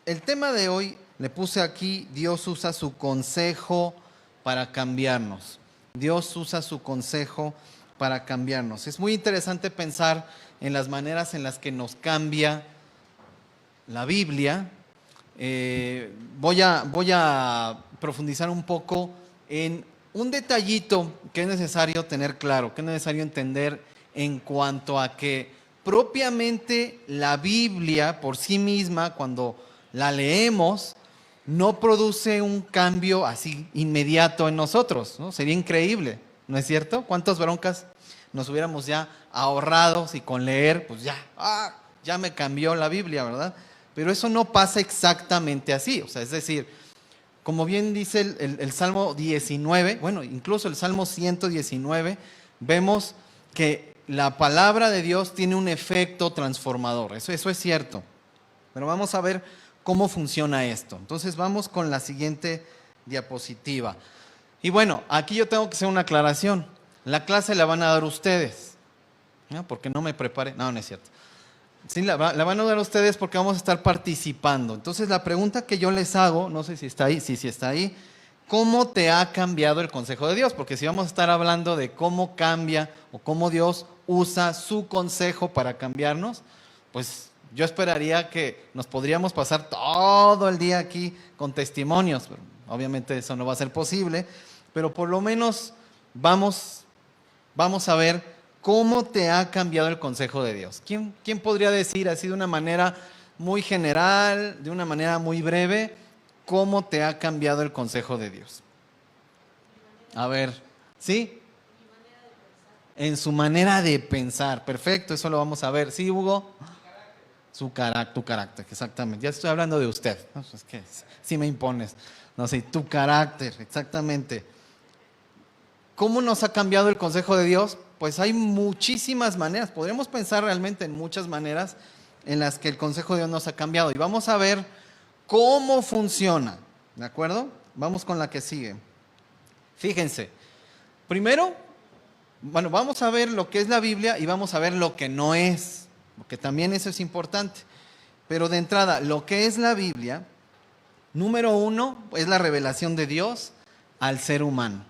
El tema de hoy le puse aquí: Dios usa su consejo para cambiarnos. Dios usa su consejo para cambiarnos. Es muy interesante pensar en las maneras en las que nos cambia la Biblia. Voy a profundizar un poco en un detallito que es necesario tener claro, que es necesario entender en cuanto a que propiamente la Biblia por sí misma, cuando la leemos, no produce un cambio así inmediato en nosotros, ¿no? Sería increíble, ¿no es cierto? ¿Cuántas broncas nos hubiéramos ya ahorrado si con leer, pues ya me cambió la Biblia, ¿verdad? Pero eso no pasa exactamente así. O sea, es decir, como bien dice el Salmo 19, bueno, incluso el Salmo 119, vemos que la palabra de Dios tiene un efecto transformador. Eso es cierto. Pero vamos a ver cómo funciona esto. Entonces vamos con la siguiente diapositiva. Y bueno, aquí yo tengo que hacer una aclaración. La clase la van a dar ustedes, ¿no? Porque no me preparé. No, no es cierto. Sí, la van a dar ustedes porque vamos a estar participando. Entonces la pregunta que yo les hago, no sé si está ahí, sí está ahí: ¿cómo te ha cambiado el consejo de Dios? Porque si vamos a estar hablando de cómo cambia o cómo Dios usa su consejo para cambiarnos, pues yo esperaría que nos podríamos pasar todo el día aquí con testimonios. Pero obviamente eso no va a ser posible, pero por lo menos vamos a ver cómo te ha cambiado el consejo de Dios. ¿Quién podría decir así de una manera muy general, de una manera muy breve, cómo te ha cambiado el consejo de Dios? A ver, ¿sí? En su manera de pensar. Perfecto, eso lo vamos a ver. ¿Sí, Hugo? Tu carácter, exactamente. Ya estoy hablando de usted. No, es que si me impones. No sé, tu carácter, exactamente. ¿Cómo nos ha cambiado el consejo de Dios? Pues hay muchísimas maneras. Podríamos pensar realmente en muchas maneras en las que el consejo de Dios nos ha cambiado. Y vamos a ver cómo funciona. ¿De acuerdo? Vamos con la que sigue. Fíjense. Primero, bueno, vamos a ver lo que es la Biblia y vamos a ver lo que no es. Porque también eso es importante. Pero de entrada, lo que es la Biblia, número uno, es la revelación de Dios al ser humano,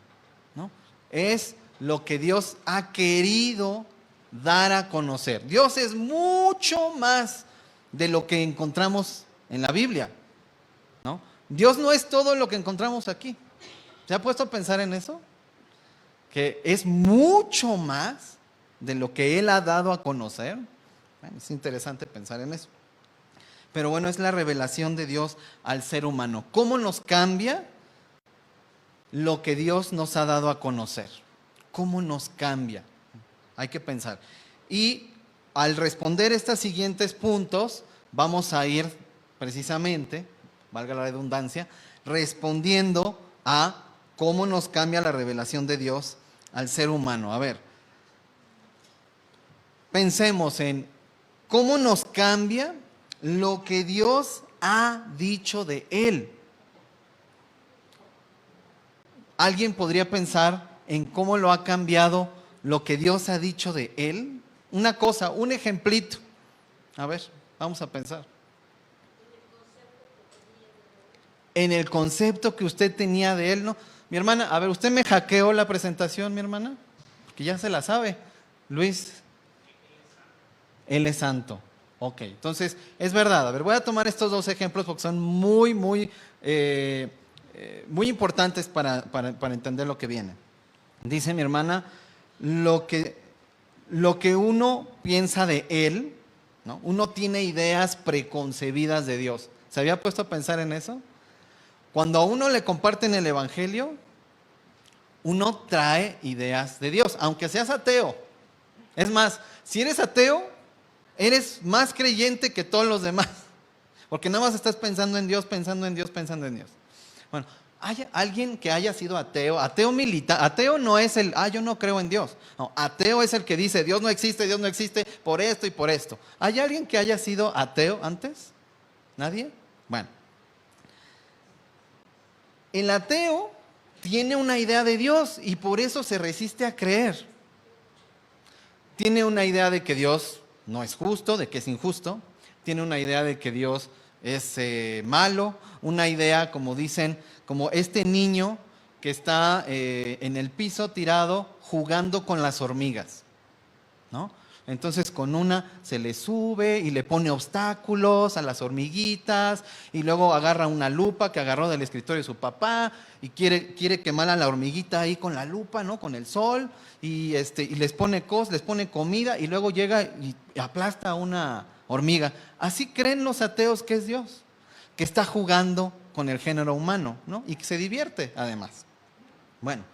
¿no? Es lo que Dios ha querido dar a conocer. Dios es mucho más de lo que encontramos en la Biblia, ¿no? Dios no es todo lo que encontramos aquí. ¿Se ha puesto a pensar en eso? Que es mucho más de lo que Él ha dado a conocer. Bueno, es interesante pensar en eso. Pero bueno, es la revelación de Dios al ser humano. ¿Cómo nos cambia lo que Dios nos ha dado a conocer? ¿Cómo nos cambia? Hay que pensar. Y al responder estos siguientes puntos, vamos a ir precisamente, valga la redundancia, respondiendo a cómo nos cambia la revelación de Dios al ser humano. A ver, pensemos en cómo nos cambia lo que Dios ha dicho de Él. ¿Alguien podría pensar en cómo lo ha cambiado lo que Dios ha dicho de Él? Una cosa, un ejemplito. A ver, vamos a pensar. En el concepto que usted tenía de Él, ¿no? Mi hermana, a ver, ¿usted me hackeó la presentación, mi hermana? Porque ya se la sabe. Luis, Él es santo. Ok, entonces, es verdad. A ver, voy a tomar estos dos ejemplos porque son muy importantes para entender lo que viene. Dice mi hermana, lo que uno piensa de Él, ¿no? Uno tiene ideas preconcebidas de Dios. ¿Se había puesto a pensar en eso? Cuando a uno le comparten el Evangelio, uno trae ideas de Dios, aunque seas ateo. Es más, si eres ateo, eres más creyente que todos los demás, porque nada más estás pensando en Dios, pensando en Dios, pensando en Dios. Bueno, ¿hay alguien que haya sido ateo? Ateo militar. Ateo no es el, yo no creo en Dios. No, ateo es el que dice, Dios no existe por esto y por esto. ¿Hay alguien que haya sido ateo antes? ¿Nadie? Bueno. El ateo tiene una idea de Dios y por eso se resiste a creer. Tiene una idea de que Dios no es justo, de que es injusto, tiene una idea de que Dios es malo, una idea, como dicen, como este niño que está en el piso tirado jugando con las hormigas, ¿no? Entonces con una se le sube y le pone obstáculos a las hormiguitas y luego agarra una lupa que agarró del escritorio de su papá y quiere quemar a la hormiguita ahí con la lupa, ¿no? Con el sol y les pone les pone comida y luego llega y aplasta a una hormiga. Así creen los ateos que es Dios, que está jugando con el género humano, ¿no? Y que se divierte además. Bueno,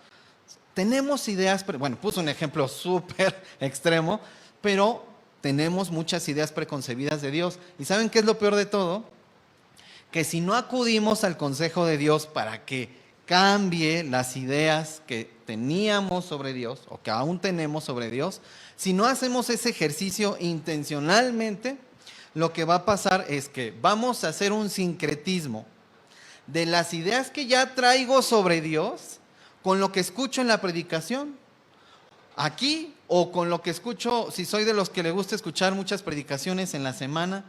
tenemos ideas, bueno, puse un ejemplo súper extremo, pero tenemos muchas ideas preconcebidas de Dios. ¿Y saben qué es lo peor de todo? Que si no acudimos al consejo de Dios para que cambie las ideas que teníamos sobre Dios o que aún tenemos sobre Dios, si no hacemos ese ejercicio intencionalmente, lo que va a pasar es que vamos a hacer un sincretismo de las ideas que ya traigo sobre Dios con lo que escucho en la predicación aquí o con lo que escucho, si soy de los que le gusta escuchar muchas predicaciones en la semana,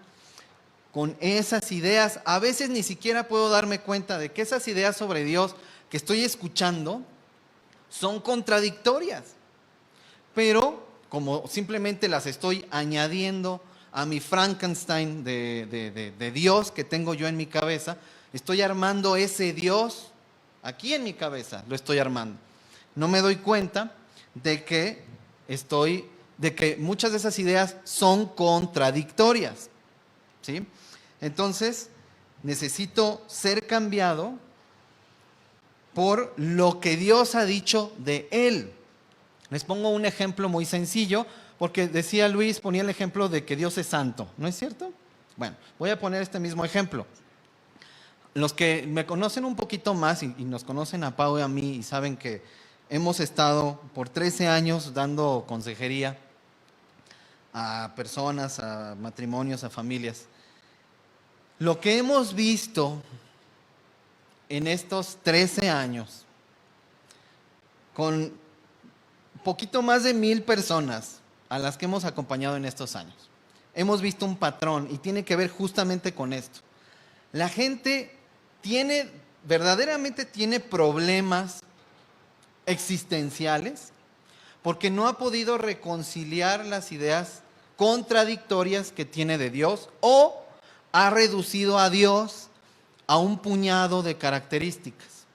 con esas ideas. A veces ni siquiera puedo darme cuenta de que esas ideas sobre Dios que estoy escuchando son contradictorias, pero como simplemente las estoy añadiendo a mi Frankenstein de Dios que tengo yo en mi cabeza, estoy armando ese Dios aquí en mi cabeza, lo estoy armando. No me doy cuenta de que muchas de esas ideas son contradictorias, ¿sí? Entonces, necesito ser cambiado por lo que Dios ha dicho de Él. Les pongo un ejemplo muy sencillo, porque decía Luis, ponía el ejemplo de que Dios es santo, ¿no es cierto? Bueno, voy a poner este mismo ejemplo. Los que me conocen un poquito más y nos conocen a Pau y a mí y saben que hemos estado por 13 años dando consejería a personas, a matrimonios, a familias. Lo que hemos visto en estos 13 años, con poquito más de 1000 personas a las que hemos acompañado en estos años, hemos visto un patrón y tiene que ver justamente con esto. La gente verdaderamente tiene problemas existenciales porque no ha podido reconciliar las ideas contradictorias que tiene de Dios o ha reducido a Dios a un puñado de características.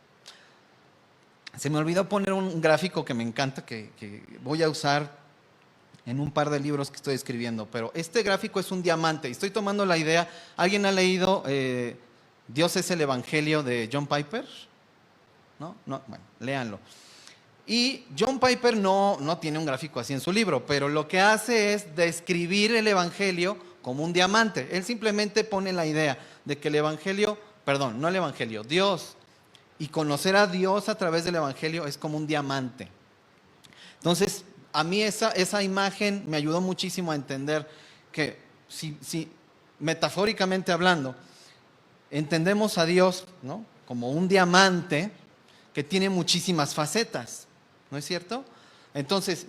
Se me olvidó poner un gráfico que me encanta, que voy a usar en un par de libros que estoy escribiendo, pero este gráfico es un diamante y estoy tomando la idea. ¿Alguien ha leído Dios es el Evangelio de John Piper? ¿No? Bueno, léanlo. Y John Piper no tiene un gráfico así en su libro, pero lo que hace es describir el Evangelio como un diamante. Él simplemente pone la idea de que Dios y conocer a Dios a través del Evangelio es como un diamante. Entonces, a mí esa imagen me ayudó muchísimo a entender que si metafóricamente hablando, entendemos a Dios, ¿no?, como un diamante que tiene muchísimas facetas, ¿no es cierto? Entonces,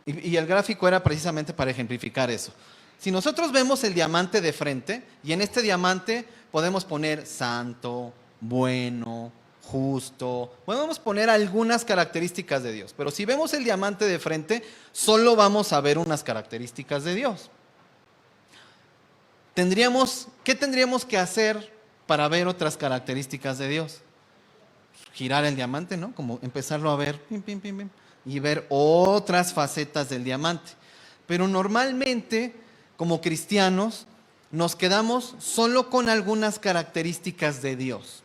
y el gráfico era precisamente para ejemplificar eso. Si nosotros vemos el diamante de frente, y en este diamante podemos poner santo, bueno, justo, podemos poner algunas características de Dios, pero si vemos el diamante de frente, solo vamos a ver unas características de Dios. ¿Qué tendríamos que hacer para ver otras características de Dios? Girar el diamante, ¿no? Como empezarlo a ver, pim, pim, pim, pim, y ver otras facetas del diamante. Pero normalmente, como cristianos, nos quedamos solo con algunas características de Dios.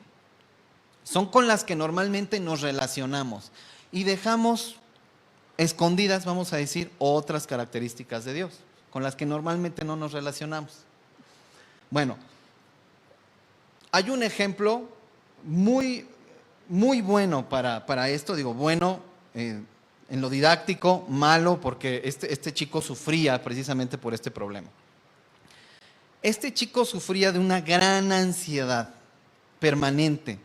Son con las que normalmente nos relacionamos y dejamos escondidas, vamos a decir, otras características de Dios, con las que normalmente no nos relacionamos. Bueno, hay un ejemplo muy bueno para esto, digo bueno en lo didáctico, malo porque este chico sufría precisamente por este problema. Este chico sufría de una gran ansiedad permanente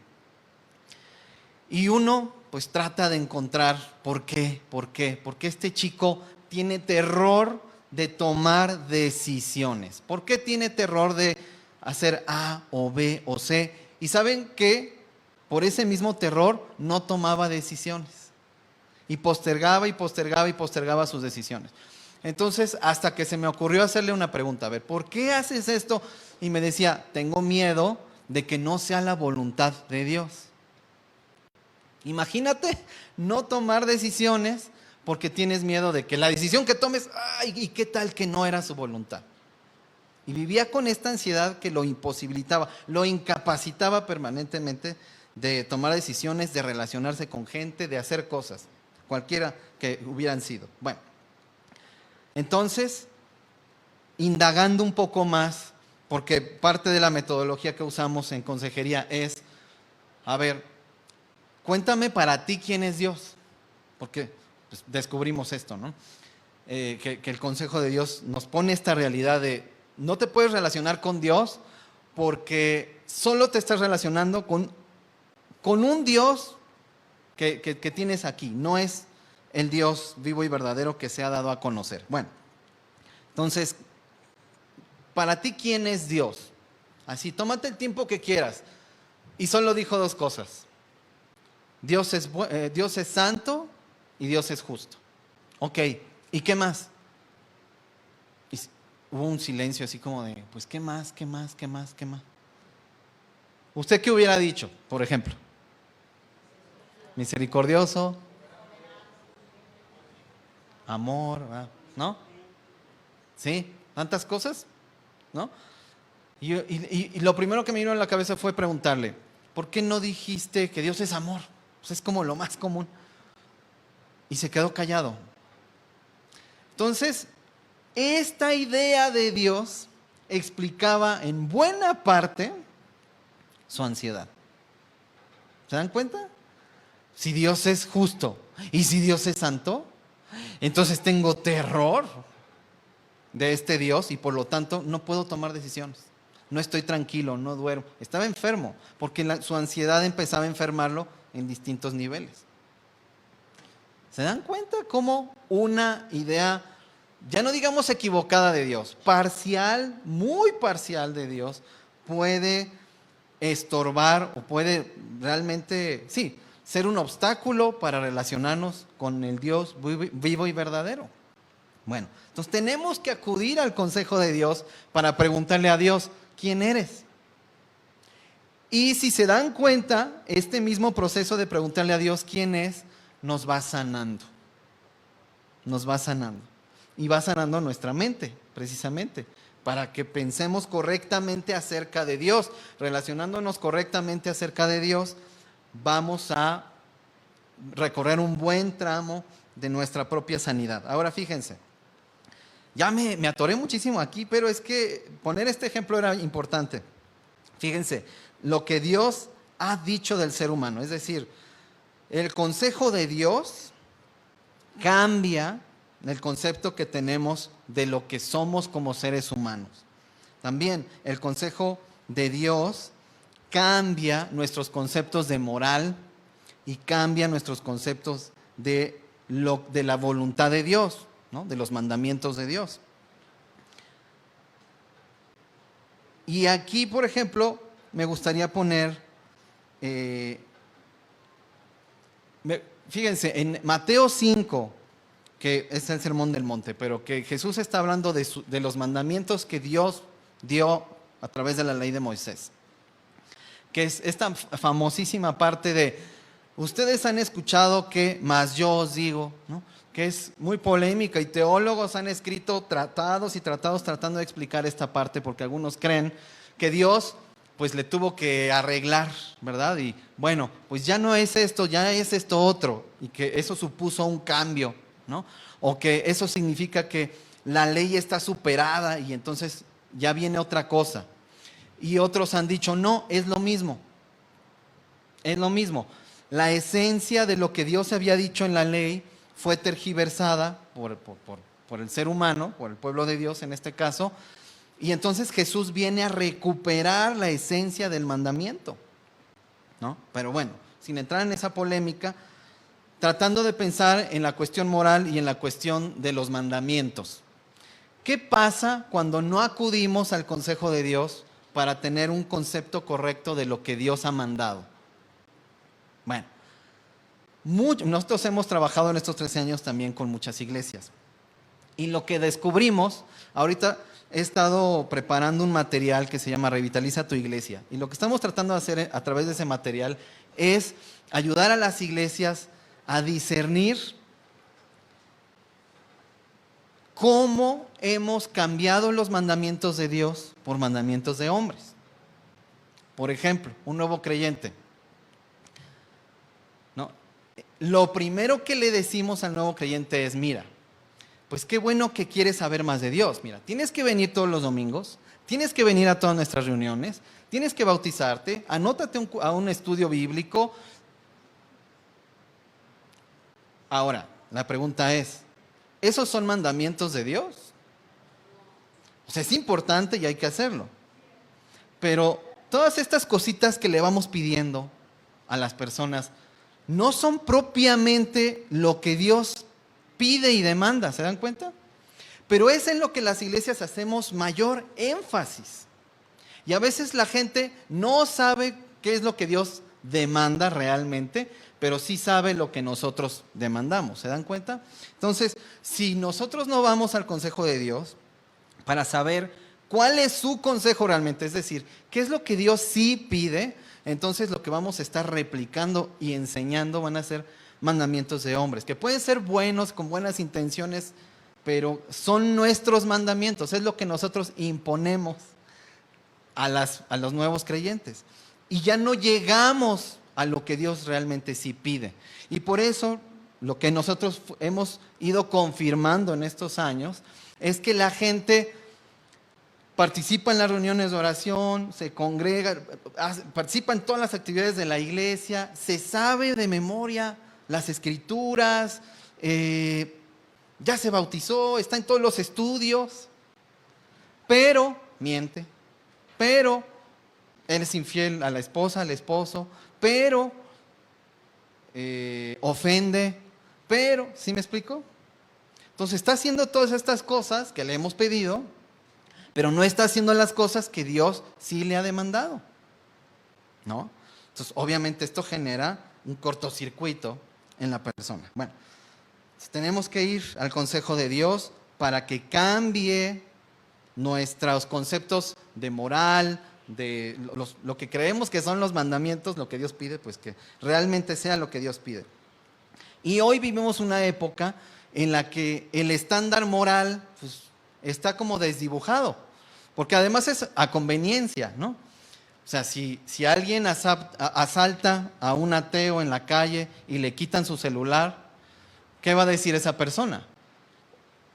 y uno pues trata de encontrar por qué este chico tiene terror de tomar decisiones. ¿Por qué tiene terror de hacer A o B o C? Y saben que por ese mismo terror no tomaba decisiones. Y postergaba y postergaba y postergaba sus decisiones. Entonces, hasta que se me ocurrió hacerle una pregunta, a ver, ¿por qué haces esto? Y me decía, tengo miedo de que no sea la voluntad de Dios. Imagínate no tomar decisiones porque tienes miedo de que la decisión que tomes, ay, ¿y qué tal que no era su voluntad? Y vivía con esta ansiedad que lo imposibilitaba, lo incapacitaba permanentemente de tomar decisiones, de relacionarse con gente, de hacer cosas, cualquiera que hubieran sido. Bueno, entonces, indagando un poco más, porque parte de la metodología que usamos en consejería es, a ver, cuéntame para ti quién es Dios, porque pues, descubrimos esto, ¿no? Que el consejo de Dios nos pone esta realidad de no te puedes relacionar con Dios porque solo te estás relacionando con un Dios que tienes aquí, no es el Dios vivo y verdadero que se ha dado a conocer. Bueno, entonces, para ti, ¿quién es Dios? Así, tómate el tiempo que quieras. Y solo dijo dos cosas. Dios es santo y Dios es justo. Ok, ¿y qué más? Y hubo un silencio así como de, pues, ¿qué más, qué más, qué más, qué más? ¿Usted qué hubiera dicho, por ejemplo? Misericordioso, amor, ¿no? ¿Sí? ¿Tantas cosas? ¿No? Y lo primero que me vino a la cabeza fue preguntarle, ¿por qué no dijiste que Dios es amor? Pues es como lo más común. Y se quedó callado. Entonces, esta idea de Dios explicaba en buena parte su ansiedad. ¿Se dan cuenta? Si Dios es justo y si Dios es santo, entonces tengo terror de este Dios y por lo tanto no puedo tomar decisiones. No estoy tranquilo, no duermo. Estaba enfermo porque su ansiedad empezaba a enfermarlo en distintos niveles. ¿Se dan cuenta cómo una idea, ya no digamos equivocada de Dios, parcial, muy parcial de Dios, puede estorbar o puede realmente, sí, ser un obstáculo para relacionarnos con el Dios vivo y verdadero? Bueno, entonces tenemos que acudir al consejo de Dios para preguntarle a Dios, ¿quién eres? Y si se dan cuenta, este mismo proceso de preguntarle a Dios quién es, nos va sanando. Nos va sanando. Y va sanando nuestra mente, precisamente, para que pensemos correctamente acerca de Dios. Relacionándonos correctamente acerca de Dios, vamos a recorrer un buen tramo de nuestra propia sanidad. Ahora fíjense. Ya me atoré muchísimo aquí, pero es que poner este ejemplo era importante. Fíjense, lo que Dios ha dicho del ser humano, es decir, el consejo de Dios cambia el concepto que tenemos de lo que somos como seres humanos. También el consejo de Dios cambia nuestros conceptos de moral y cambia nuestros conceptos de la voluntad de Dios, ¿no? De los mandamientos de Dios. Y aquí, por ejemplo, me gustaría poner, fíjense, en Mateo 5, que es el Sermón del Monte, pero que Jesús está hablando de los mandamientos que Dios dio a través de la ley de Moisés, que es esta famosísima parte de, ustedes han escuchado que más yo os digo, ¿no? Que es muy polémica y teólogos han escrito tratados y tratados tratando de explicar esta parte porque algunos creen que Dios pues le tuvo que arreglar, ¿verdad? Y bueno, pues ya no es esto, ya es esto otro y que eso supuso un cambio, ¿no? O que eso significa que la ley está superada y entonces ya viene otra cosa. Y otros han dicho, no, es lo mismo, es lo mismo. La esencia de lo que Dios había dicho en la ley fue tergiversada por el ser humano, por el pueblo de Dios en este caso, y entonces Jesús viene a recuperar la esencia del mandamiento, ¿no? Pero bueno, sin entrar en esa polémica, tratando de pensar en la cuestión moral y en la cuestión de los mandamientos. ¿Qué pasa cuando no acudimos al consejo de Dios para tener un concepto correcto de lo que Dios ha mandado? Bueno, nosotros hemos trabajado en estos 13 años también con muchas iglesias. Y lo que descubrimos, ahorita he estado preparando un material que se llama Revitaliza tu Iglesia. Y lo que estamos tratando de hacer a través de ese material es ayudar a las iglesias a discernir cómo hemos cambiado los mandamientos de Dios por mandamientos de hombres. Por ejemplo, un nuevo creyente. ¿No? Lo primero que le decimos al nuevo creyente es, mira, pues qué bueno que quieres saber más de Dios. Mira, tienes que venir todos los domingos, tienes que venir a todas nuestras reuniones, tienes que bautizarte, anótate a un estudio bíblico. Ahora, la pregunta es, ¿esos son mandamientos de Dios? O sea, es importante y hay que hacerlo. Pero todas estas cositas que le vamos pidiendo a las personas no son propiamente lo que Dios pide y demanda, ¿se dan cuenta? Pero es en lo que las iglesias hacemos mayor énfasis. Y a veces la gente no sabe qué es lo que Dios demanda realmente, pero sí sabe lo que nosotros demandamos, ¿se dan cuenta? Entonces, si nosotros no vamos al consejo de Dios para saber cuál es su consejo realmente, es decir, qué es lo que Dios sí pide, entonces lo que vamos a estar replicando y enseñando van a ser mandamientos de hombres, que pueden ser buenos, con buenas intenciones, pero son nuestros mandamientos, es lo que nosotros imponemos a los nuevos creyentes. Y ya no llegamos a lo que Dios realmente sí pide. Y por eso lo que nosotros hemos ido confirmando en estos años es que la gente participa en las reuniones de oración, se congrega, participa en todas las actividades de la iglesia, se sabe de memoria las escrituras, ya se bautizó, está en todos los estudios, pero miente, pero él es infiel a la esposa, al esposo, pero ofende, pero, ¿sí me explico? Entonces está haciendo todas estas cosas que le hemos pedido, pero no está haciendo las cosas que Dios sí le ha demandado, ¿no? Entonces obviamente esto genera un cortocircuito en la persona. Bueno, tenemos que ir al consejo de Dios para que cambie nuestros conceptos de moral, de lo que creemos que son los mandamientos, lo que Dios pide, pues que realmente sea lo que Dios pide. Y hoy vivimos una época en la que el estándar moral pues, está como desdibujado, porque además es a conveniencia, ¿no? O sea, si alguien asalta a un ateo en la calle y le quitan su celular, ¿qué va a decir esa persona?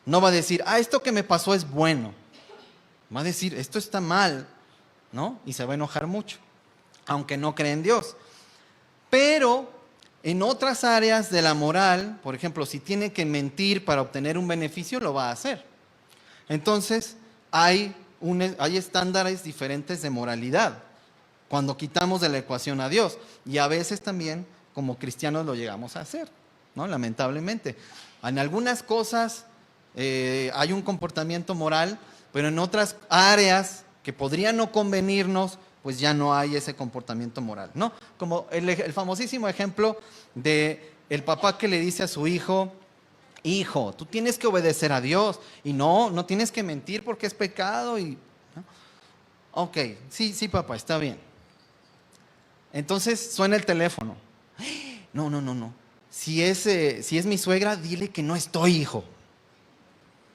No va a decir, esto que me pasó es bueno. Va a decir, esto está mal, ¿no? Y se va a enojar mucho, aunque no cree en Dios. Pero en otras áreas de la moral, por ejemplo, si tiene que mentir para obtener un beneficio, lo va a hacer. Entonces, hay estándares diferentes de moralidad cuando quitamos de la ecuación a Dios. Y a veces también, como cristianos, lo llegamos a hacer, ¿no? Lamentablemente. En algunas cosas hay un comportamiento moral, pero en otras áreas que podrían no convenirnos, pues ya no hay ese comportamiento moral, ¿no? Como el famosísimo ejemplo de el papá que le dice a su hijo, hijo, tú tienes que obedecer a Dios y no tienes que mentir porque es pecado. ¿No? Ok, sí, papá, está bien. Entonces suena el teléfono. No. Si es mi suegra, dile que no estoy, hijo.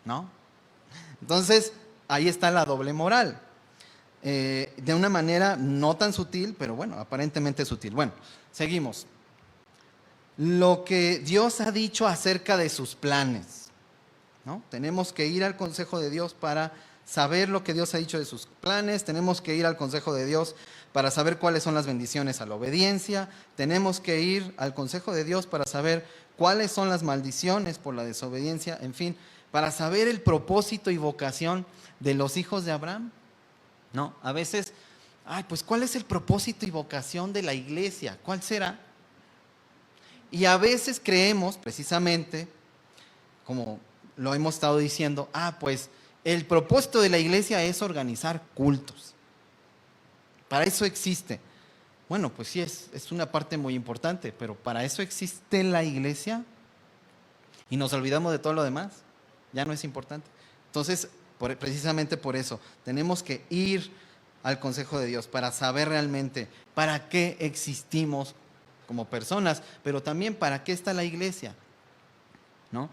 ¿No? Entonces, ahí está la doble moral. De una manera no tan sutil, pero bueno, aparentemente sutil. Bueno, seguimos. Lo que Dios ha dicho acerca de sus planes, ¿no? Tenemos que ir al consejo de Dios para saber lo que Dios ha dicho de sus planes. Tenemos que ir al consejo de Dios para saber cuáles son las bendiciones a la obediencia. Tenemos que ir al consejo de Dios para saber cuáles son las maldiciones por la desobediencia. En fin, para saber el propósito y vocación de los hijos de Abraham. No, a veces, pues ¿cuál es el propósito y vocación de la iglesia? ¿Cuál será? Y a veces creemos, precisamente, como lo hemos estado diciendo, pues el propósito de la iglesia es organizar cultos. Para eso existe. Bueno, pues sí, es una parte muy importante, pero para eso existe la iglesia y nos olvidamos de todo lo demás. Ya no es importante. Entonces, precisamente por eso, tenemos que ir al consejo de Dios para saber realmente para qué existimos como personas, pero también para qué está la iglesia, ¿no?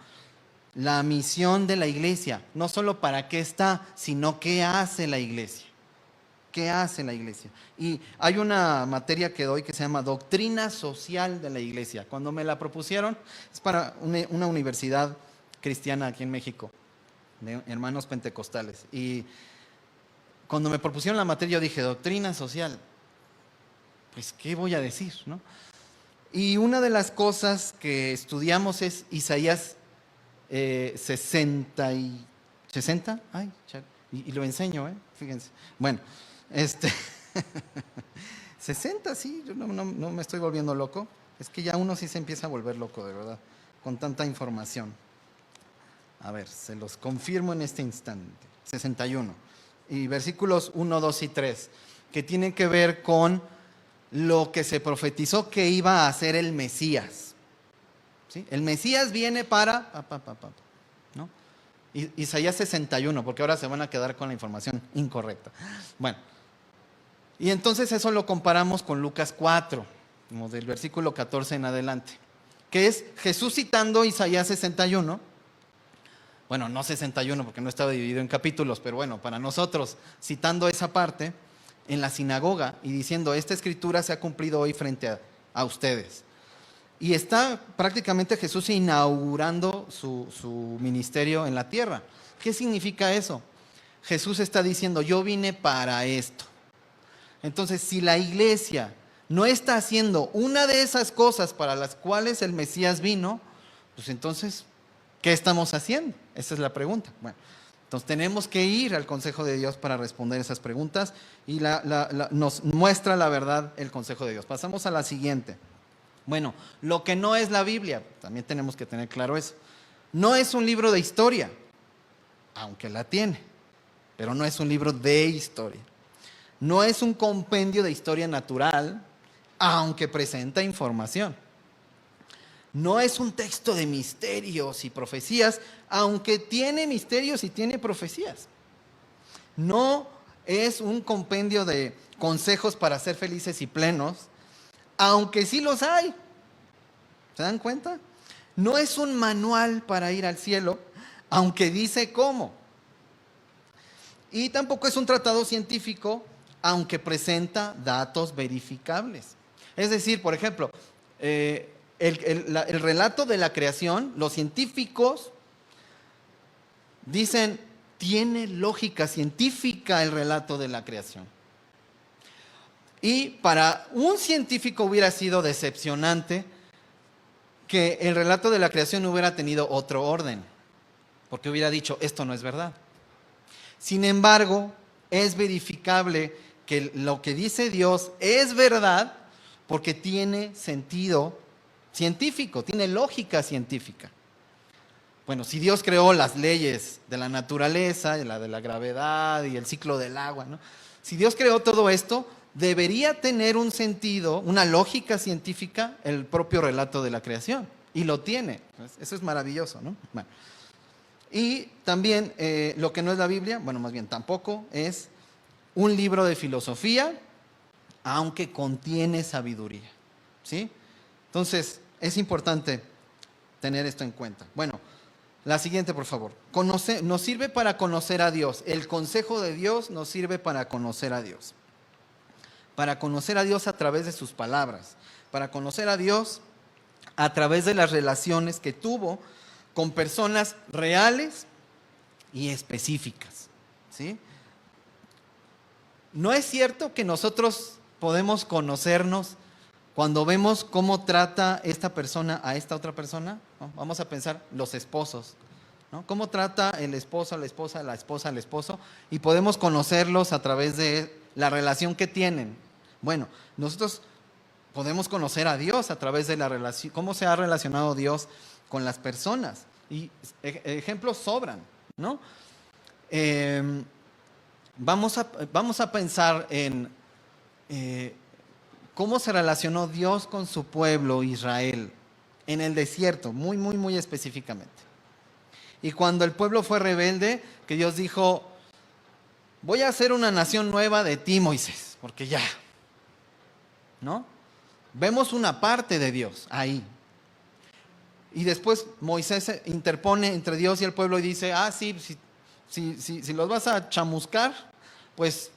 La misión de la iglesia, no solo para qué está, sino qué hace la iglesia. ¿Qué hace la iglesia? Y hay una materia que doy que se llama Doctrina Social de la Iglesia. Cuando me la propusieron, es para una universidad cristiana aquí en México, de hermanos pentecostales. Y cuando me propusieron la materia, yo dije, Doctrina Social, pues, ¿qué voy a decir, no? Y una de las cosas que estudiamos es Isaías 60, ay, y lo enseño, fíjense. Bueno, 60, sí, yo no me estoy volviendo loco. Es que ya uno sí se empieza a volver loco, de verdad, con tanta información. A ver, se los confirmo en este instante. 61. Y versículos 1, 2 y 3, que tienen que ver con lo que se profetizó que iba a hacer el Mesías. ¿Sí? El Mesías viene para... ¿no? Isaías 61, porque ahora se van a quedar con la información incorrecta. Bueno, y entonces eso lo comparamos con Lucas 4, como del versículo 14 en adelante, que es Jesús citando Isaías 61. Bueno, no 61 porque no estaba dividido en capítulos, pero bueno, para nosotros, citando esa parte en la sinagoga y diciendo, esta escritura se ha cumplido hoy frente a ustedes. Y está prácticamente Jesús inaugurando su ministerio en la tierra. ¿Qué significa eso? Jesús está diciendo, yo vine para esto. Entonces, si la iglesia no está haciendo una de esas cosas para las cuales el Mesías vino, pues entonces, ¿qué estamos haciendo? Esa es la pregunta. Bueno, entonces tenemos que ir al consejo de Dios para responder esas preguntas y nos muestra la verdad el consejo de Dios. Pasamos a la siguiente. Bueno, lo que no es la Biblia, también tenemos que tener claro eso. No es un libro de historia, aunque la tiene, pero no es un libro de historia. No es un compendio de historia natural, aunque presenta información. No es un texto de misterios y profecías, aunque tiene misterios y tiene profecías. No es un compendio de consejos para ser felices y plenos, aunque sí los hay. ¿Se dan cuenta? No es un manual para ir al cielo, aunque dice cómo. Y tampoco es un tratado científico, aunque presenta datos verificables. Es decir, por ejemplo, el relato de la creación, los científicos dicen, tiene lógica científica el relato de la creación. Y para un científico hubiera sido decepcionante que el relato de la creación hubiera tenido otro orden, porque hubiera dicho, esto no es verdad. Sin embargo, es verificable que lo que dice Dios es verdad porque tiene sentido científico, tiene lógica científica. Bueno, si Dios creó las leyes de la naturaleza, la de la gravedad y el ciclo del agua, ¿no? Si Dios creó todo esto, debería tener un sentido, una lógica científica, el propio relato de la creación. Y lo tiene. Eso es maravilloso, ¿no? Bueno. Y también lo que no es la Biblia, bueno, más bien tampoco, es un libro de filosofía, aunque contiene sabiduría. ¿Sí? Entonces, es importante tener esto en cuenta. Bueno, la siguiente, por favor. Nos sirve para conocer a Dios. El consejo de Dios nos sirve para conocer a Dios. Para conocer a Dios a través de sus palabras. Para conocer a Dios a través de las relaciones que tuvo con personas reales y específicas. ¿Sí? No es cierto que nosotros podemos conocernos cuando vemos cómo trata esta persona a esta otra persona, ¿no? Vamos a pensar los esposos, ¿no? Cómo trata el esposo a la esposa, la esposa al esposo, y podemos conocerlos a través de la relación que tienen. Bueno, nosotros podemos conocer a Dios a través de la relación, cómo se ha relacionado Dios con las personas. Y ejemplos sobran, ¿no? vamos a pensar en cómo se relacionó Dios con su pueblo Israel en el desierto, muy, muy, muy específicamente. Y cuando el pueblo fue rebelde, que Dios dijo, voy a hacer una nación nueva de ti, Moisés, porque ya, ¿no? Vemos una parte de Dios ahí. Y después Moisés se interpone entre Dios y el pueblo y dice, sí, si los vas a chamuscar, pues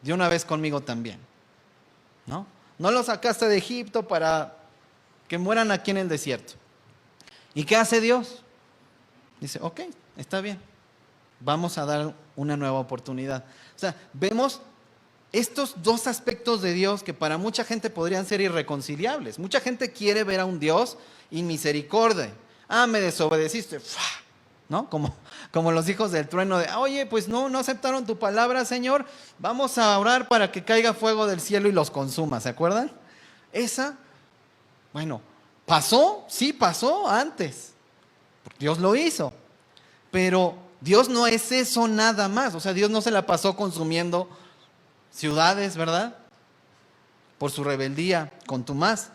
de una vez conmigo también, ¿no? No los sacaste de Egipto para que mueran aquí en el desierto. ¿Y qué hace Dios? Dice, ok, está bien, vamos a dar una nueva oportunidad. O sea, vemos estos dos aspectos de Dios que para mucha gente podrían ser irreconciliables. Mucha gente quiere ver a un Dios inmisericordia. Me desobedeciste, ¿no? Como los hijos del trueno de, oye, pues no aceptaron tu palabra, Señor, vamos a orar para que caiga fuego del cielo y los consuma, ¿se acuerdan? Bueno, pasó, sí pasó antes, Dios lo hizo, pero Dios no es eso nada más, o sea, Dios no se la pasó consumiendo ciudades, ¿verdad? Por su rebeldía contumaz.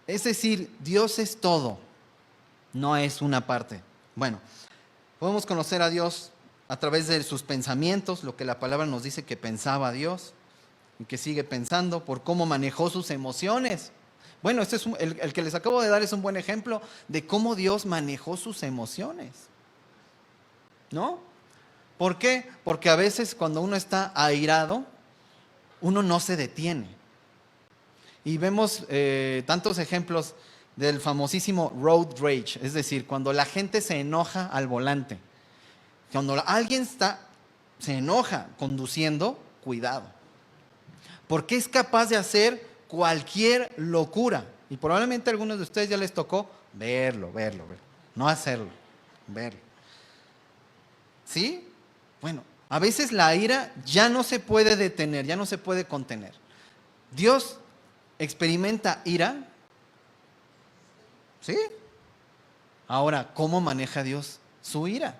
Es decir, Dios es todo, no es una parte. Bueno, podemos conocer a Dios a través de sus pensamientos, lo que la palabra nos dice que pensaba Dios y que sigue pensando, por cómo manejó sus emociones. Bueno, este es el que les acabo de dar es un buen ejemplo de cómo Dios manejó sus emociones, ¿no? ¿Por qué? Porque a veces cuando uno está airado, uno no se detiene. Y vemos tantos ejemplos del famosísimo road rage, es decir, cuando la gente se enoja al volante. Cuando alguien se enoja conduciendo, cuidado. Porque es capaz de hacer cualquier locura. Y probablemente a algunos de ustedes ya les tocó verlo. No hacerlo, verlo. ¿Sí? Bueno, a veces la ira ya no se puede detener, ya no se puede contener. Dios experimenta ira. ¿Sí? Ahora, ¿cómo maneja Dios su ira?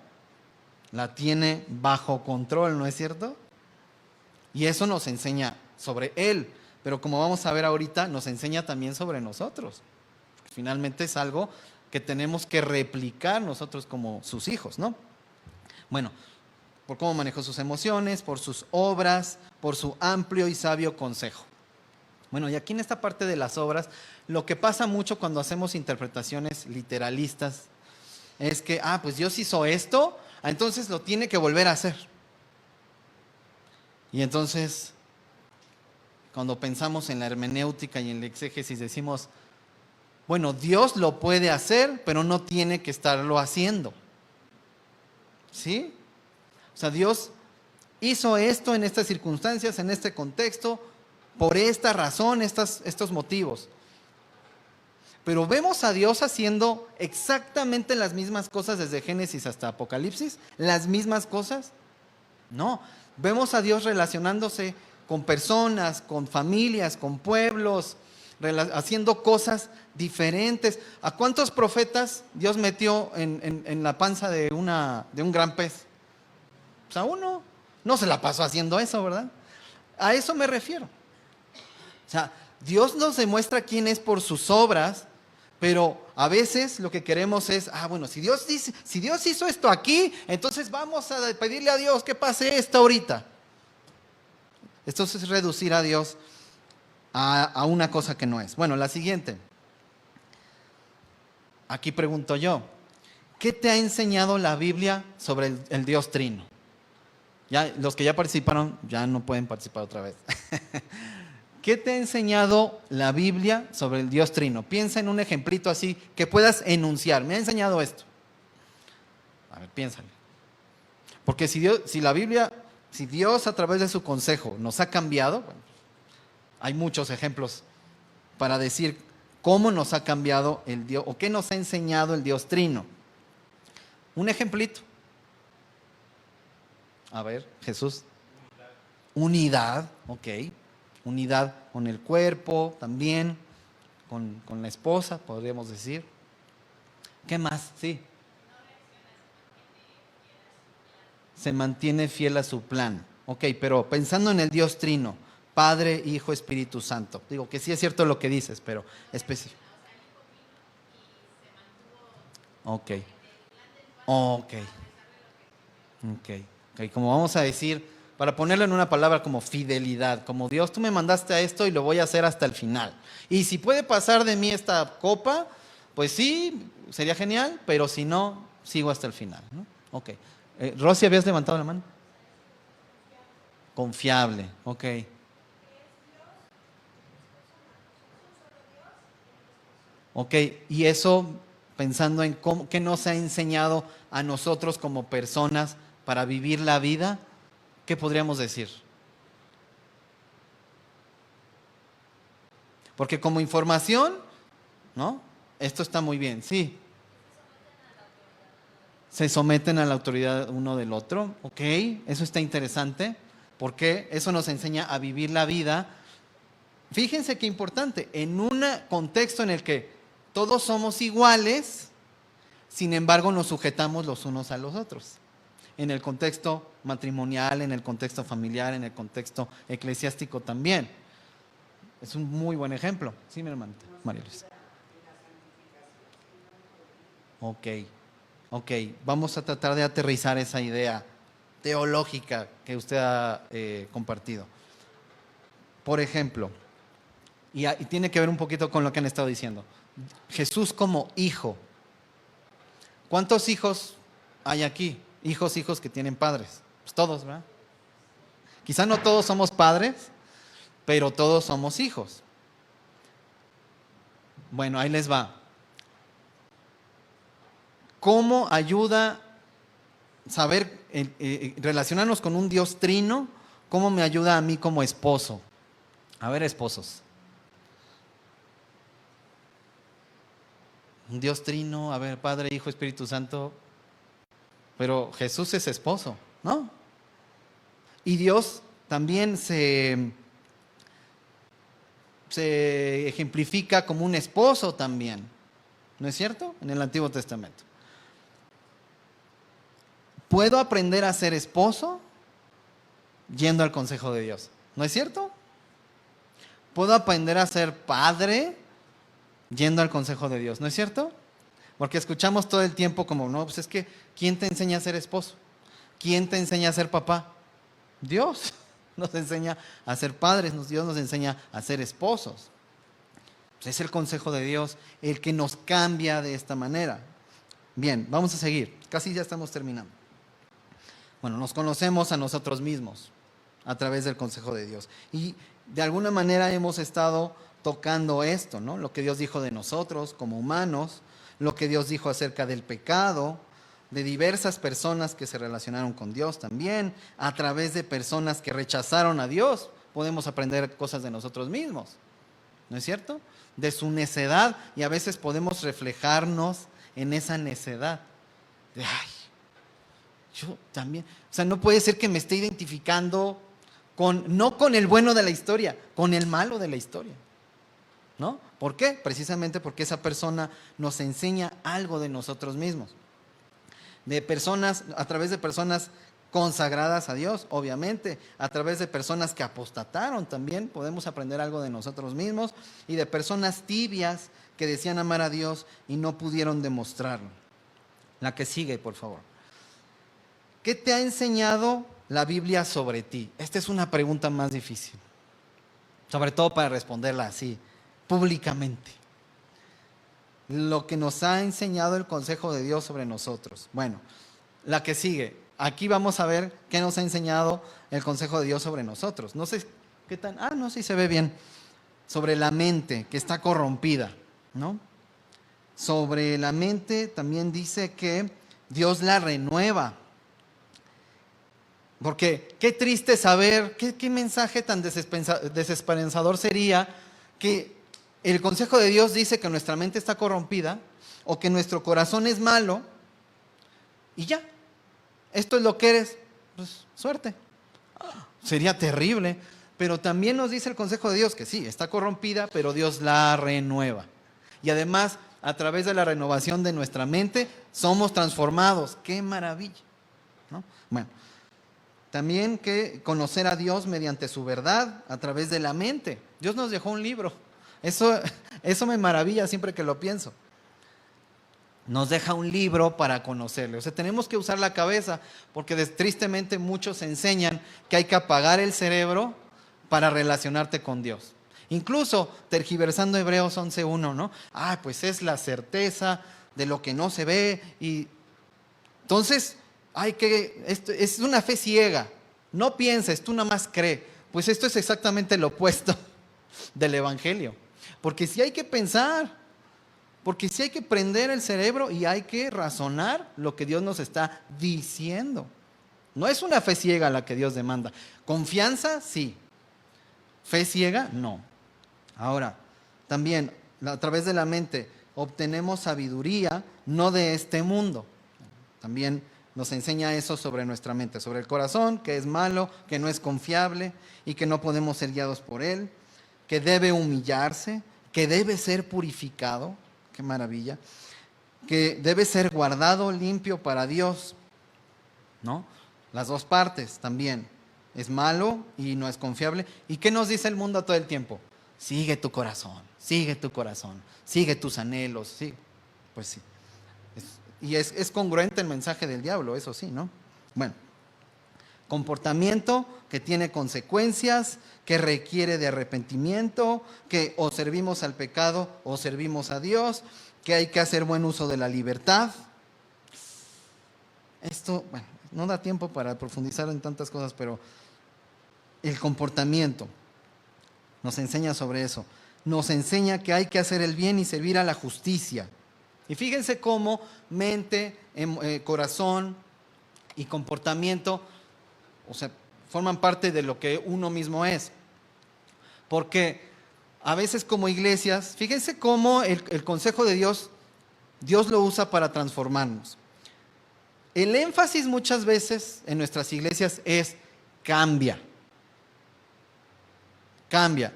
La tiene bajo control, ¿no es cierto? Y eso nos enseña sobre Él. Pero como vamos a ver ahorita, nos enseña también sobre nosotros. Finalmente es algo que tenemos que replicar nosotros como sus hijos, ¿no? Bueno, por cómo manejó sus emociones, por sus obras, por su amplio y sabio consejo. Bueno, y aquí en esta parte de las obras, lo que pasa mucho cuando hacemos interpretaciones literalistas es que, pues Dios hizo esto, entonces lo tiene que volver a hacer. Y entonces, cuando pensamos en la hermenéutica y en la exégesis, decimos, bueno, Dios lo puede hacer, pero no tiene que estarlo haciendo. ¿Sí? O sea, Dios hizo esto en estas circunstancias, en este contexto, por esta razón, estos motivos. Pero vemos a Dios haciendo exactamente las mismas cosas desde Génesis hasta Apocalipsis, las mismas cosas. No, vemos a Dios relacionándose con personas, con familias, con pueblos, haciendo cosas diferentes. ¿A cuántos profetas Dios metió en la panza de un gran pez? Pues a uno. No se la pasó haciendo eso, ¿verdad? A eso me refiero. O sea, Dios nos demuestra quién es por sus obras, pero a veces lo que queremos es, bueno, si Dios hizo esto aquí, entonces vamos a pedirle a Dios que pase esto ahorita. Esto es reducir a Dios a una cosa que no es. Bueno, la siguiente. Aquí pregunto yo, ¿qué te ha enseñado la Biblia sobre el Dios Trino? Ya, los que ya participaron ya no pueden participar otra vez. ¿Qué te ha enseñado la Biblia sobre el Dios Trino? Piensa en un ejemplito así que puedas enunciar. Me ha enseñado esto. A ver, piénsale. Porque si Dios a través de su consejo nos ha cambiado, bueno, hay muchos ejemplos para decir cómo nos ha cambiado el Dios o qué nos ha enseñado el Dios Trino. Un ejemplito. A ver, Jesús. Unidad, ok. Unidad con el cuerpo también, con la esposa, podríamos decir. ¿Qué más? Sí. se mantiene fiel a su plan. Ok, pero pensando en el Dios Trino, Padre, Hijo, Espíritu Santo. Digo que sí es cierto lo que dices, pero específico. Ok, ok, ok, ok. Como vamos a decir, para ponerlo en una palabra como fidelidad, como Dios, tú me mandaste a esto y lo voy a hacer hasta el final. Y si puede pasar de mí esta copa, pues sí, sería genial, pero si no, sigo hasta el final, ¿no? Ok. Rosy, ¿habías levantado la mano? Confiable, ok. Ok, y eso pensando en cómo, qué nos ha enseñado a nosotros como personas para vivir la vida, ¿qué podríamos decir? Porque como información, ¿no? Esto está muy bien, sí. Se someten a la autoridad uno del otro, ok, eso está interesante, porque eso nos enseña a vivir la vida. Fíjense qué importante, en un contexto en el que todos somos iguales, sin embargo nos sujetamos los unos a los otros. En el contexto matrimonial, en el contexto familiar, en el contexto eclesiástico también. Es un muy buen ejemplo. Sí, mi hermanita, María Luisa. Ok, ok. Vamos a tratar de aterrizar esa idea teológica que usted ha compartido. Por ejemplo, y tiene que ver un poquito con lo que han estado diciendo. Jesús como hijo. ¿Cuántos hijos hay aquí? Hijos que tienen padres. Pues todos, ¿verdad? Quizá no todos somos padres, pero todos somos hijos. Bueno, ahí les va. ¿Cómo ayuda saber, relacionarnos con un Dios trino? ¿Cómo me ayuda a mí como esposo? A ver, esposos. Un Dios trino, a ver, Padre, Hijo, Espíritu Santo. Pero Jesús es esposo, ¿no? Y Dios también se ejemplifica como un esposo también, ¿no es cierto? En el Antiguo Testamento. ¿Puedo aprender a ser esposo yendo al consejo de Dios? ¿No es cierto? ¿Puedo aprender a ser padre yendo al consejo de Dios? ¿No es cierto? Porque escuchamos todo el tiempo como, no, pues es que, ¿quién te enseña a ser esposo? ¿Quién te enseña a ser papá? Dios nos enseña a ser padres, Dios nos enseña a ser esposos. Pues es el consejo de Dios el que nos cambia de esta manera. Bien, vamos a seguir. Casi ya estamos terminando. Bueno, nos conocemos a nosotros mismos a través del consejo de Dios. Y de alguna manera hemos estado tocando esto, ¿no? Lo que Dios dijo de nosotros como humanos, lo que Dios dijo acerca del pecado, de diversas personas que se relacionaron con Dios también, a través de personas que rechazaron a Dios, podemos aprender cosas de nosotros mismos, ¿no es cierto? De su necedad, y a veces podemos reflejarnos en esa necedad. De, ay, yo también, o sea, no puede ser que me esté identificando no con el bueno de la historia, con el malo de la historia, ¿no? ¿Por qué? Precisamente porque esa persona nos enseña algo de nosotros mismos. De personas, a través de personas consagradas a Dios, obviamente, a través de personas que apostataron también, podemos aprender algo de nosotros mismos, y de personas tibias que decían amar a Dios y no pudieron demostrarlo. La que sigue, por favor. ¿Qué te ha enseñado la Biblia sobre ti? Esta es una pregunta más difícil, sobre todo para responderla así, públicamente. Lo que nos ha enseñado el consejo de Dios sobre nosotros. Bueno, la que sigue. Aquí vamos a ver qué nos ha enseñado el consejo de Dios sobre nosotros. No sé qué tan... no, sí se ve bien. Sobre la mente que está corrompida, ¿no? Sobre la mente también dice que Dios la renueva. Porque qué triste saber, qué mensaje tan desesperanzador sería que el consejo de Dios dice que nuestra mente está corrompida o que nuestro corazón es malo y ya, esto es lo que eres, pues suerte. Sería terrible, pero también nos dice el consejo de Dios que sí, está corrompida, pero Dios la renueva. Y además, a través de la renovación de nuestra mente, somos transformados. ¡Qué maravilla! ¿No? Bueno, También que conocer a Dios mediante su verdad, a través de la mente. Dios nos dejó un libro. Eso me maravilla siempre que lo pienso. Nos deja un libro para conocerle. O sea, tenemos que usar la cabeza, porque tristemente muchos enseñan que hay que apagar el cerebro para relacionarte con Dios. Incluso tergiversando Hebreos 11:1, ¿no? Pues es la certeza de lo que no se ve. Y entonces, esto es una fe ciega. No pienses, tú nada más cree. Pues esto es exactamente lo opuesto del Evangelio. Porque sí hay que pensar, porque sí hay que prender el cerebro y hay que razonar lo que Dios nos está diciendo. No es una fe ciega la que Dios demanda. Confianza, sí. Fe ciega, no. Ahora, también a través de la mente obtenemos sabiduría, no de este mundo. También nos enseña eso sobre nuestra mente, sobre el corazón, que es malo, que no es confiable y que no podemos ser guiados por él, que debe humillarse, que debe ser purificado, qué maravilla, que debe ser guardado limpio para Dios, ¿no? Las dos partes también. Es malo y no es confiable. ¿Y qué nos dice el mundo todo el tiempo? Sigue tu corazón, sigue tus anhelos, sí. Pues sí. Y es congruente el mensaje del diablo, eso sí, ¿no? Bueno, comportamiento que tiene consecuencias, que requiere de arrepentimiento, que o servimos al pecado o servimos a Dios, que hay que hacer buen uso de la libertad. Esto, bueno, no da tiempo para profundizar en tantas cosas, pero el comportamiento nos enseña sobre eso. Nos enseña que hay que hacer el bien y servir a la justicia. Y fíjense cómo mente, corazón y comportamiento, o sea, forman parte de lo que uno mismo es. Porque a veces como iglesias, fíjense cómo el consejo de Dios lo usa para transformarnos. El énfasis muchas veces en nuestras iglesias es cambia. Cambia.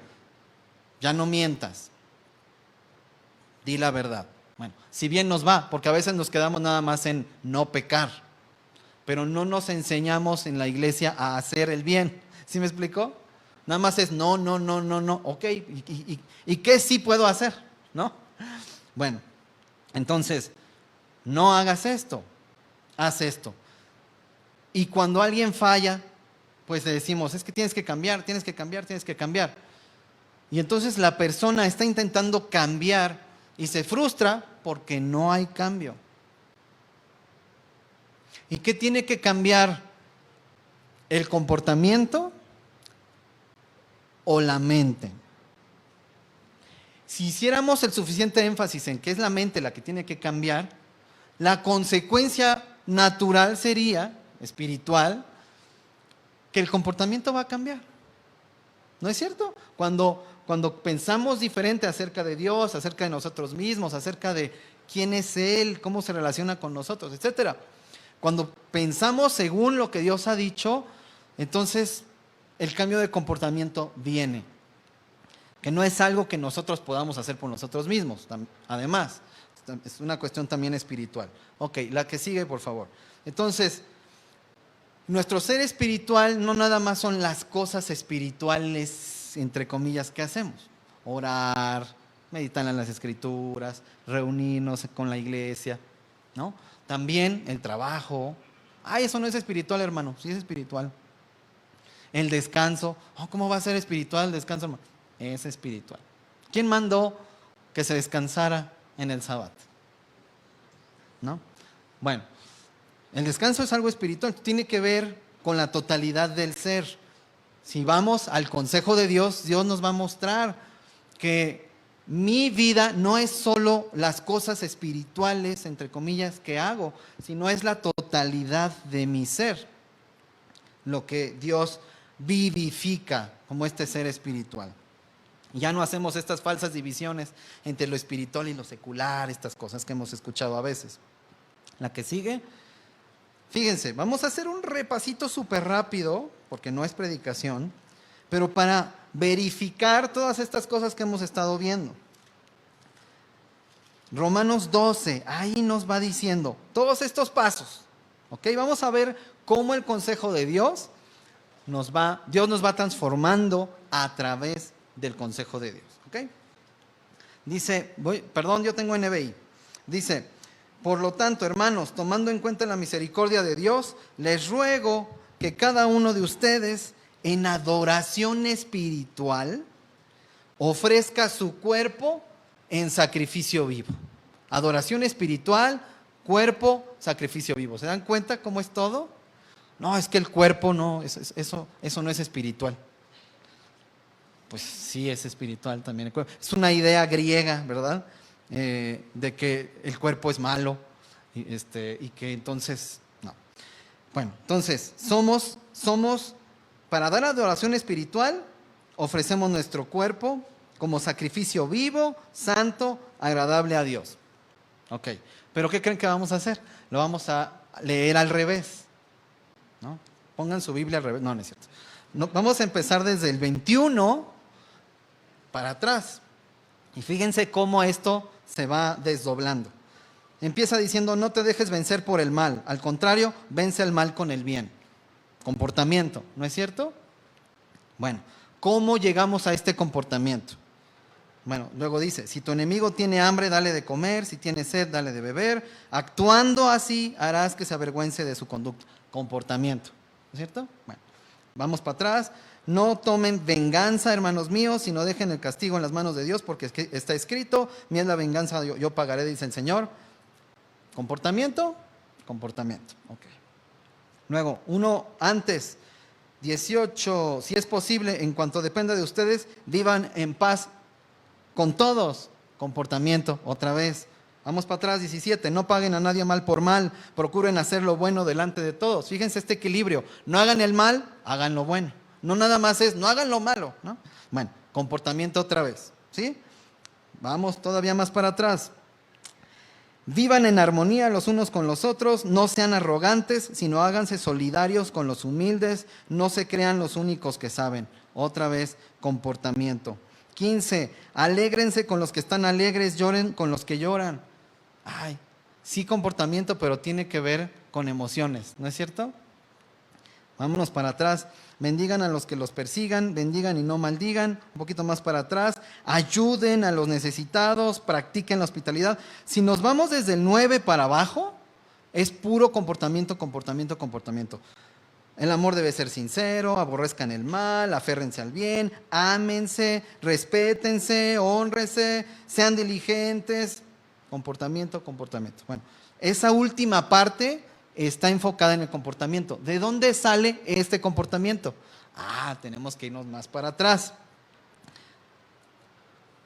Ya no mientas. Di la verdad. Bueno, si bien nos va, porque a veces nos quedamos nada más en no pecar, pero no nos enseñamos en la iglesia a hacer el bien. ¿Sí me explicó? Nada más es no, ok, ¿y qué sí puedo hacer? ¿No? Bueno, entonces, no hagas esto, haz esto. Y cuando alguien falla, pues le decimos, es que tienes que cambiar. Y entonces la persona está intentando cambiar y se frustra porque no hay cambio. ¿Y qué tiene que cambiar? ¿El comportamiento o la mente? Si hiciéramos el suficiente énfasis en que es la mente la que tiene que cambiar, la consecuencia natural sería, espiritual, que el comportamiento va a cambiar. ¿No es cierto? Cuando pensamos diferente acerca de Dios, acerca de nosotros mismos, acerca de quién es Él, cómo se relaciona con nosotros, etcétera. Cuando pensamos según lo que Dios ha dicho, entonces el cambio de comportamiento viene. Que no es algo que nosotros podamos hacer por nosotros mismos. Además, es una cuestión también espiritual. Ok, la que sigue, por favor. Entonces, nuestro ser espiritual no nada más son las cosas espirituales, entre comillas, que hacemos. Orar, meditar en las escrituras, reunirnos con la iglesia, ¿no? También el trabajo. Eso no es espiritual, hermano. Sí es espiritual. El descanso. ¿Cómo va a ser espiritual el descanso, hermano? Es espiritual. ¿Quién mandó que se descansara en el sábado? ¿No? Bueno, el descanso es algo espiritual. Tiene que ver con la totalidad del ser. Si vamos al consejo de Dios, Dios nos va a mostrar que mi vida no es solo las cosas espirituales, entre comillas, que hago, sino es la totalidad de mi ser, lo que Dios vivifica como este ser espiritual. Ya no hacemos estas falsas divisiones entre lo espiritual y lo secular, estas cosas que hemos escuchado a veces. La que sigue, fíjense, vamos a hacer un repasito súper rápido, porque no es predicación, pero para verificar todas estas cosas que hemos estado viendo. Romanos 12, ahí nos va diciendo todos estos pasos. ¿Ok? Vamos a ver cómo el consejo de Dios Dios nos va transformando a través del consejo de Dios. ¿Ok? Dice, yo tengo NBI. Dice, por lo tanto, hermanos, tomando en cuenta la misericordia de Dios, les ruego que cada uno de ustedes en adoración espiritual ofrezca su cuerpo en sacrificio vivo. Adoración espiritual, cuerpo, sacrificio vivo. ¿Se dan cuenta cómo es todo? No, es que el cuerpo no, eso no es espiritual. Pues sí es espiritual también el cuerpo. Es una idea griega, ¿verdad? De que el cuerpo es malo y que entonces, no. Bueno, entonces, somos, para dar adoración espiritual, ofrecemos nuestro cuerpo como sacrificio vivo, santo, agradable a Dios. Ok, pero ¿qué creen que vamos a hacer? Lo vamos a leer al revés, ¿no? Pongan su Biblia al revés. No, no es cierto. No, vamos a empezar desde el 21 para atrás. Y fíjense cómo esto se va desdoblando. Empieza diciendo, no te dejes vencer por el mal. Al contrario, vence el mal con el bien. Comportamiento, ¿no es cierto? Bueno, ¿cómo llegamos a este comportamiento? Bueno, luego dice, si tu enemigo tiene hambre, dale de comer, si tiene sed, dale de beber. Actuando así, harás que se avergüence de su conducta. Comportamiento, ¿no es cierto? Bueno, vamos para atrás. No tomen venganza, hermanos míos, sino dejen el castigo en las manos de Dios, porque está escrito, mía es la venganza, yo pagaré, dice el Señor. Comportamiento, ok. Luego, uno antes, 18, si es posible, en cuanto dependa de ustedes, vivan en paz con todos. Comportamiento, otra vez. Vamos para atrás, 17, no paguen a nadie mal por mal, procuren hacer lo bueno delante de todos. Fíjense este equilibrio, no hagan el mal, hagan lo bueno. No nada más es, no hagan lo malo, ¿no? Bueno, comportamiento otra vez, ¿sí? Vamos todavía más para atrás. Vivan en armonía los unos con los otros, no sean arrogantes, sino háganse solidarios con los humildes, no se crean los únicos que saben. Otra vez, comportamiento. 15, alégrense con los que están alegres, lloren con los que lloran. Ay, sí comportamiento, pero tiene que ver con emociones, ¿no es cierto? Vámonos para atrás. Bendigan a los que los persigan, bendigan y no maldigan. Un poquito más para atrás. Ayuden a los necesitados, practiquen la hospitalidad. Si nos vamos desde el 9 para abajo, es puro comportamiento. El amor debe ser sincero, aborrezcan el mal, aférrense al bien, ámense, respétense, hónrense, sean diligentes. Comportamiento. Bueno, esa última parte está enfocada en el comportamiento. ¿De dónde sale este comportamiento? Tenemos que irnos más para atrás.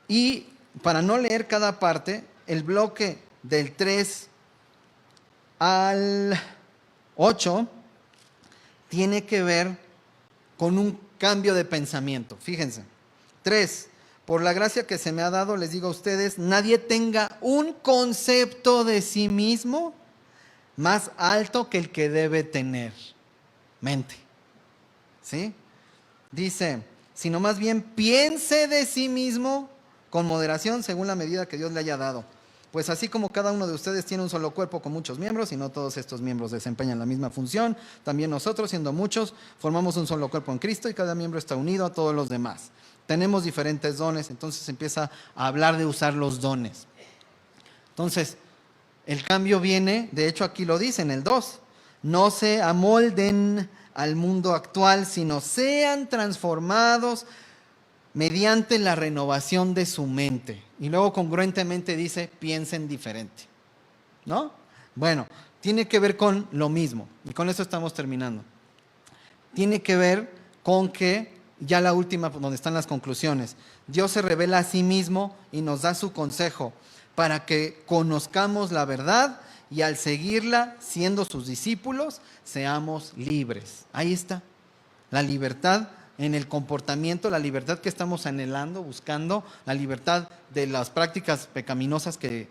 Y para no leer cada parte, el bloque del 3 al 8 tiene que ver con un cambio de pensamiento. Fíjense. 3. Por la gracia que se me ha dado, les digo a ustedes, nadie tenga un concepto de sí mismo más alto que el que debe tener. Mente. ¿Sí? Dice, sino más bien piense de sí mismo con moderación según la medida que Dios le haya dado. Pues así como cada uno de ustedes tiene un solo cuerpo con muchos miembros y no todos estos miembros desempeñan la misma función, también nosotros, siendo muchos, formamos un solo cuerpo en Cristo y cada miembro está unido a todos los demás. Tenemos diferentes dones, entonces empieza a hablar de usar los dones. Entonces, el cambio viene, de hecho aquí lo dice en el 2, no se amolden al mundo actual, sino sean transformados mediante la renovación de su mente. Y luego congruentemente dice, piensen diferente, ¿no? Bueno, tiene que ver con lo mismo, y con eso estamos terminando. Tiene que ver con que, ya la última, donde están las conclusiones, Dios se revela a sí mismo y nos da su consejo para que conozcamos la verdad y al seguirla, siendo sus discípulos, seamos libres. Ahí está, la libertad en el comportamiento, la libertad que estamos anhelando, buscando, la libertad de las prácticas pecaminosas que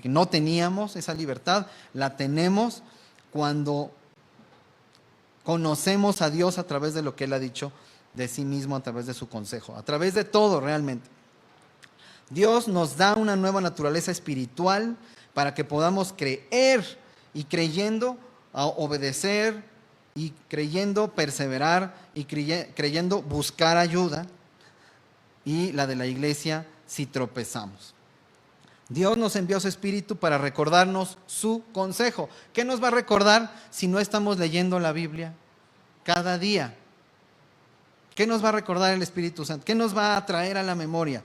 no teníamos. Esa libertad la tenemos cuando conocemos a Dios a través de lo que Él ha dicho de sí mismo, a través de su consejo, a través de todo realmente. Dios nos da una nueva naturaleza espiritual para que podamos creer y creyendo a obedecer y creyendo perseverar y creyendo buscar ayuda, y la de la iglesia si tropezamos. Dios nos envió su Espíritu para recordarnos su consejo. ¿Qué nos va a recordar si no estamos leyendo la Biblia cada día? ¿Qué nos va a recordar el Espíritu Santo? ¿Qué nos va a traer a la memoria?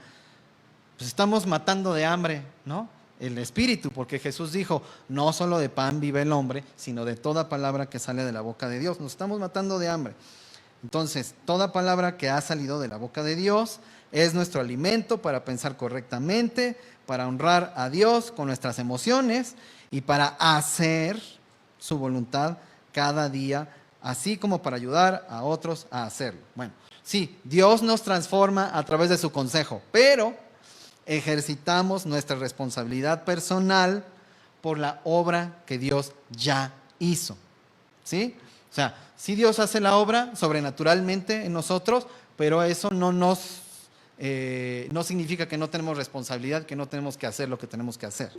Pues estamos matando de hambre, ¿no? El Espíritu, porque Jesús dijo, no solo de pan vive el hombre, sino de toda palabra que sale de la boca de Dios. Nos estamos matando de hambre. Entonces, toda palabra que ha salido de la boca de Dios es nuestro alimento para pensar correctamente, para honrar a Dios con nuestras emociones y para hacer su voluntad cada día, así como para ayudar a otros a hacerlo. Bueno, sí, Dios nos transforma a través de su consejo, pero ejercitamos nuestra responsabilidad personal por la obra que Dios ya hizo. ¿Sí? O sea, sí Dios hace la obra sobrenaturalmente en nosotros, pero eso no significa que no tenemos responsabilidad, que no tenemos que hacer lo que tenemos que hacer.